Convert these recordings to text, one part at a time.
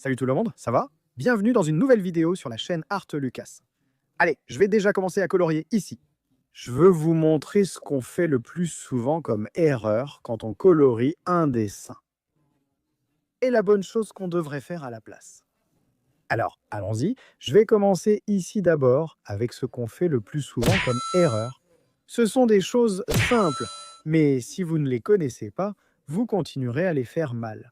Salut tout le monde, ça va? Bienvenue dans une nouvelle vidéo sur la chaîne Art Lucas. Allez, je vais déjà commencer à colorier ici. Je veux vous montrer ce qu'on fait le plus souvent comme erreur quand on colorie un dessin. Et la bonne chose qu'on devrait faire à la place. Alors, allons-y. Je vais commencer ici d'abord avec ce qu'on fait le plus souvent comme erreur. Ce sont des choses simples, mais si vous ne les connaissez pas, vous continuerez à les faire mal.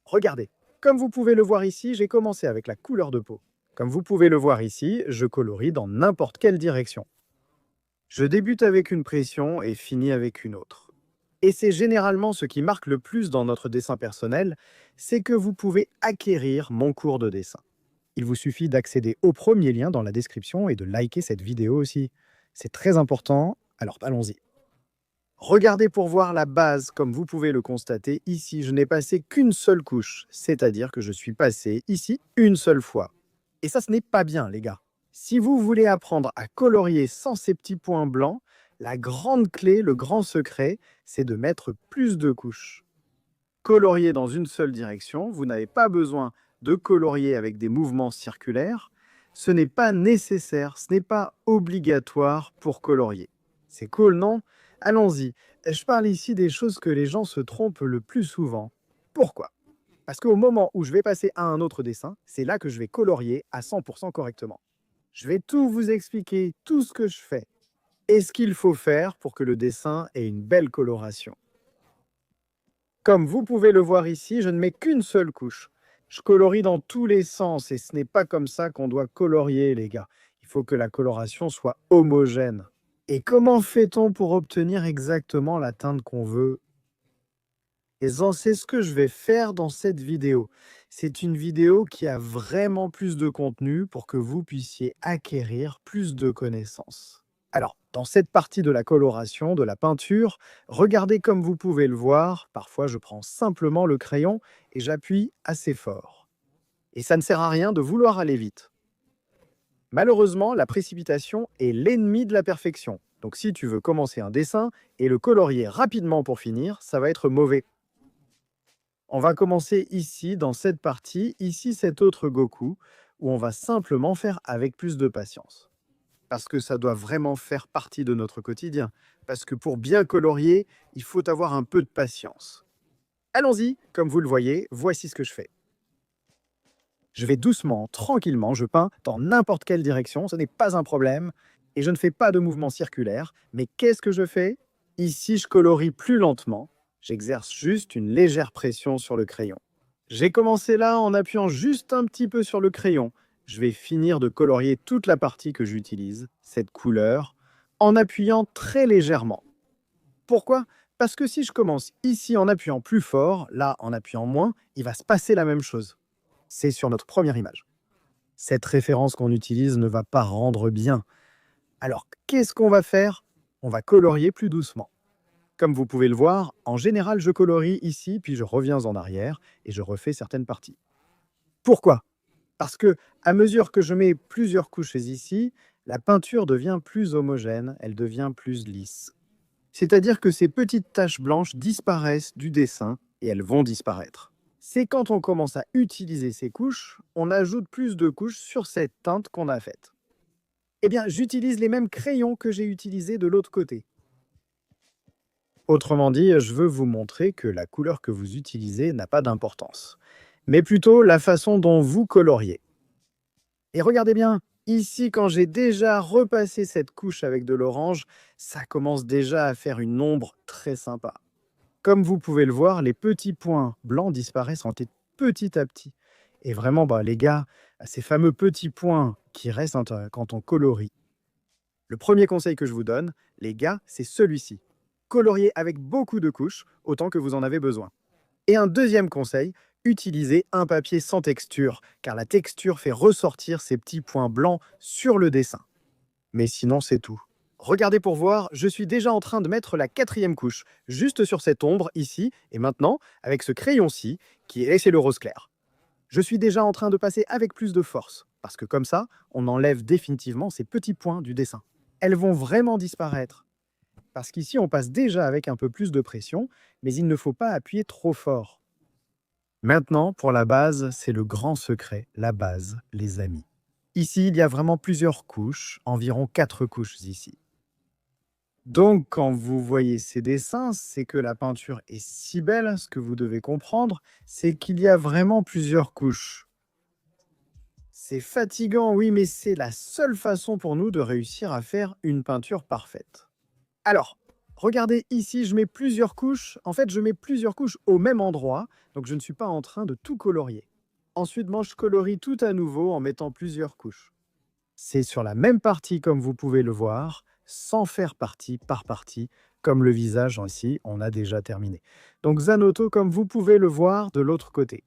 Regardez, comme vous pouvez le voir ici, j'ai commencé avec la couleur de peau. Comme vous pouvez le voir ici, je colorie dans n'importe quelle direction. Je débute avec une pression et finis avec une autre. Et c'est généralement ce qui marque le plus dans notre dessin personnel, c'est que vous pouvez acquérir mon cours de dessin. Il vous suffit d'accéder au premier lien dans la description et de liker cette vidéo aussi. C'est très important, alors allons-y. Regardez pour voir la base, comme vous pouvez le constater, ici je n'ai passé qu'une seule couche, c'est-à-dire que je suis passé ici une seule fois. Et ça, ce n'est pas bien, les gars. Si vous voulez apprendre à colorier sans ces petits points blancs, la grande clé, le grand secret, c'est de mettre plus de couches. Colorier dans une seule direction, vous n'avez pas besoin de colorier avec des mouvements circulaires. Ce n'est pas nécessaire, ce n'est pas obligatoire pour colorier. C'est cool, non? Allons-y. Je parle ici des choses que les gens se trompent le plus souvent. Pourquoi? Parce qu'au moment où je vais passer à un autre dessin, c'est là que je vais colorier à 100% correctement. Je vais tout vous expliquer, tout ce que je fais, et ce qu'il faut faire pour que le dessin ait une belle coloration. Comme vous pouvez le voir ici, je ne mets qu'une seule couche. Je colorie dans tous les sens, et ce n'est pas comme ça qu'on doit colorier, les gars. Il faut que la coloration soit homogène. Et comment fait-on pour obtenir exactement la teinte qu'on veut? Et c'est ce que je vais faire dans cette vidéo. C'est une vidéo qui a vraiment plus de contenu pour que vous puissiez acquérir plus de connaissances. Alors, dans cette partie de la coloration, de la peinture, regardez comme vous pouvez le voir, parfois je prends simplement le crayon et j'appuie assez fort. Et ça ne sert à rien de vouloir aller vite. Malheureusement, la précipitation est l'ennemi de la perfection. Donc si tu veux commencer un dessin et le colorier rapidement pour finir, ça va être mauvais. On va commencer ici, dans cette partie, ici cet autre Goku, où on va simplement faire avec plus de patience. Parce que ça doit vraiment faire partie de notre quotidien. Parce que pour bien colorier, il faut avoir un peu de patience. Allons-y, comme vous le voyez, voici ce que je fais. Je vais doucement, tranquillement, je peins dans n'importe quelle direction, ce n'est pas un problème, et je ne fais pas de mouvement circulaire, mais qu'est-ce que je fais? Ici, je colorie plus lentement, j'exerce juste une légère pression sur le crayon. J'ai commencé là en appuyant juste un petit peu sur le crayon. Je vais finir de colorier toute la partie que j'utilise, cette couleur, en appuyant très légèrement. Pourquoi? Parce que si je commence ici en appuyant plus fort, là en appuyant moins, il va se passer la même chose. C'est sur notre première image. Cette référence qu'on utilise ne va pas rendre bien. Alors, qu'est-ce qu'on va faire? On va colorier plus doucement. Comme vous pouvez le voir, en général, je colorie ici, puis je reviens en arrière et je refais certaines parties. Pourquoi? Parce que, à mesure que je mets plusieurs couches ici, la peinture devient plus homogène, elle devient plus lisse. C'est-à-dire que ces petites taches blanches disparaissent du dessin et elles vont disparaître. C'est quand on commence à utiliser ces couches, on ajoute plus de couches sur cette teinte qu'on a faite. Eh bien, j'utilise les mêmes crayons que j'ai utilisés de l'autre côté. Autrement dit, je veux vous montrer que la couleur que vous utilisez n'a pas d'importance, mais plutôt la façon dont vous coloriez. Et regardez bien, ici, quand j'ai déjà repassé cette couche avec de l'orange, ça commence déjà à faire une ombre très sympa. Comme vous pouvez le voir, les petits points blancs disparaissent petit à petit. Et vraiment, les gars, ces fameux petits points qui restent quand on colorie. Le premier conseil que je vous donne, les gars, c'est celui-ci. Coloriez avec beaucoup de couches, autant que vous en avez besoin. Et un deuxième conseil, utilisez un papier sans texture, car la texture fait ressortir ces petits points blancs sur le dessin. Mais sinon, c'est tout. Regardez pour voir, je suis déjà en train de mettre la quatrième couche, juste sur cette ombre ici, et maintenant, avec ce crayon-ci, c'est le rose clair. Je suis déjà en train de passer avec plus de force, parce que comme ça, on enlève définitivement ces petits points du dessin. Elles vont vraiment disparaître. Parce qu'ici, on passe déjà avec un peu plus de pression, mais il ne faut pas appuyer trop fort. Maintenant, pour la base, c'est le grand secret, la base, les amis. Ici, il y a vraiment plusieurs couches, environ 4 couches ici. Donc, quand vous voyez ces dessins, c'est que la peinture est si belle, ce que vous devez comprendre, c'est qu'il y a vraiment plusieurs couches. C'est fatigant, oui, mais c'est la seule façon pour nous de réussir à faire une peinture parfaite. Alors, regardez ici, je mets plusieurs couches. En fait, je mets plusieurs couches au même endroit, donc je ne suis pas en train de tout colorier. Ensuite, moi, je colorie tout à nouveau en mettant plusieurs couches. C'est sur la même partie comme vous pouvez le voir, sans faire partie par partie, comme le visage ici, on a déjà terminé. Donc Zanotto, comme vous pouvez le voir de l'autre côté.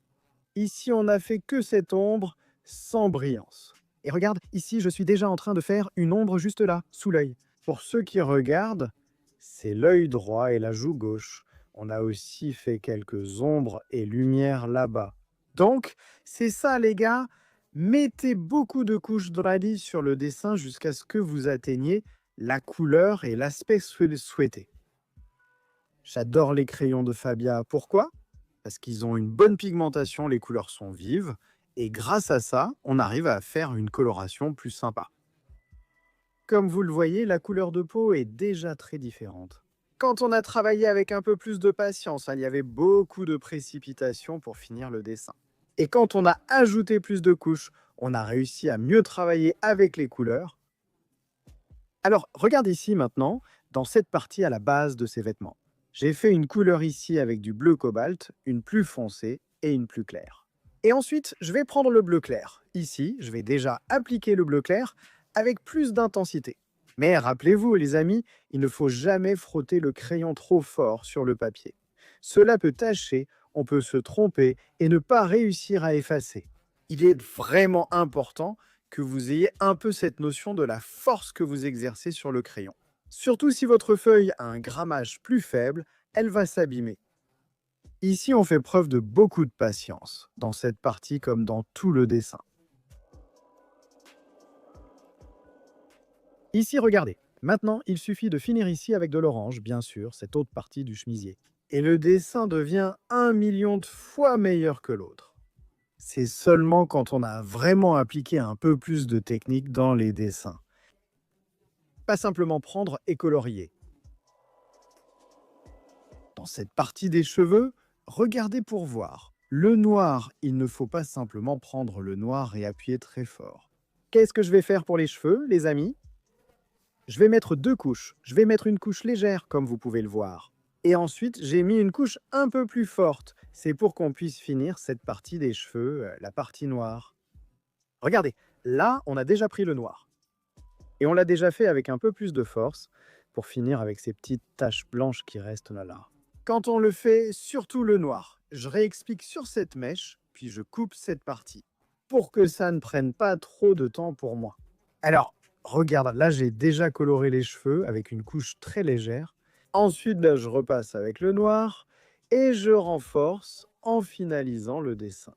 Ici, on n'a fait que cette ombre sans brillance. Et regarde, ici, je suis déjà en train de faire une ombre juste là, sous l'œil. Pour ceux qui regardent, c'est l'œil droit et la joue gauche. On a aussi fait quelques ombres et lumières là-bas. Donc, c'est ça les gars, mettez beaucoup de couches Dradi sur le dessin jusqu'à ce que vous atteigniez la couleur et l'aspect souhaité. J'adore les crayons de Fabia. Pourquoi? Parce qu'ils ont une bonne pigmentation, les couleurs sont vives, et grâce à ça, on arrive à faire une coloration plus sympa. Comme vous le voyez, la couleur de peau est déjà très différente. Quand on a travaillé avec un peu plus de patience, il y avait beaucoup de précipitation pour finir le dessin. Et quand on a ajouté plus de couches, on a réussi à mieux travailler avec les couleurs. Alors, regarde ici maintenant, dans cette partie à la base de ces vêtements. J'ai fait une couleur ici avec du bleu cobalt, une plus foncée et une plus claire. Et ensuite, je vais prendre le bleu clair. Ici, je vais déjà appliquer le bleu clair avec plus d'intensité. Mais rappelez-vous, les amis, il ne faut jamais frotter le crayon trop fort sur le papier. Cela peut tacher, on peut se tromper et ne pas réussir à effacer. Il est vraiment important que vous ayez un peu cette notion de la force que vous exercez sur le crayon. Surtout si votre feuille a un grammage plus faible, elle va s'abîmer. Ici, on fait preuve de beaucoup de patience, dans cette partie comme dans tout le dessin. Ici, regardez. Maintenant, il suffit de finir ici avec de l'orange, bien sûr, cette autre partie du chemisier. Et le dessin devient 1 million de fois meilleur que l'autre. C'est seulement quand on a vraiment appliqué un peu plus de technique dans les dessins. Pas simplement prendre et colorier. Dans cette partie des cheveux, regardez pour voir. Le noir, il ne faut pas simplement prendre le noir et appuyer très fort. Qu'est-ce que je vais faire pour les cheveux, les amis? Je vais mettre 2 couches. Je vais mettre une couche légère, comme vous pouvez le voir. Et ensuite, j'ai mis une couche un peu plus forte. C'est pour qu'on puisse finir cette partie des cheveux, la partie noire. Regardez, là, on a déjà pris le noir. Et on l'a déjà fait avec un peu plus de force pour finir avec ces petites taches blanches qui restent là. Quand on le fait, surtout le noir, je réexplique sur cette mèche, puis je coupe cette partie pour que ça ne prenne pas trop de temps pour moi. Alors, regarde, là, j'ai déjà coloré les cheveux avec une couche très légère. Ensuite, là, je repasse avec le noir et je renforce en finalisant le dessin.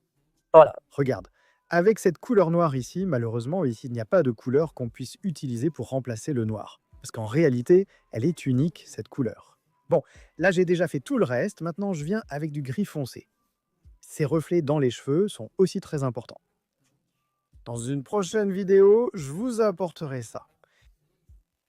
Voilà, regarde. Avec cette couleur noire ici, malheureusement, ici, il n'y a pas de couleur qu'on puisse utiliser pour remplacer le noir. Parce qu'en réalité, elle est unique, cette couleur. Bon, là, j'ai déjà fait tout le reste. Maintenant, je viens avec du gris foncé. Ces reflets dans les cheveux sont aussi très importants. Dans une prochaine vidéo, je vous apporterai ça.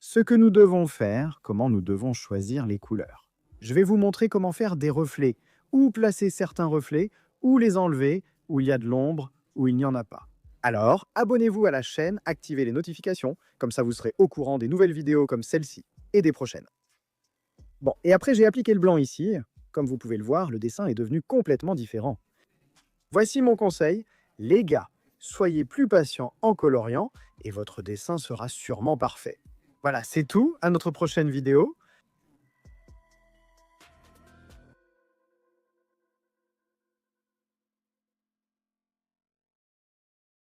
Ce que nous devons faire, comment nous devons choisir les couleurs. Je vais vous montrer comment faire des reflets, où placer certains reflets, où les enlever, où il y a de l'ombre, où il n'y en a pas. Alors, abonnez-vous à la chaîne, activez les notifications, comme ça vous serez au courant des nouvelles vidéos comme celle-ci et des prochaines. Bon, et après j'ai appliqué le blanc ici. Comme vous pouvez le voir, le dessin est devenu complètement différent. Voici mon conseil, les gars, soyez plus patients en coloriant et votre dessin sera sûrement parfait. Voilà, c'est tout, à notre prochaine vidéo.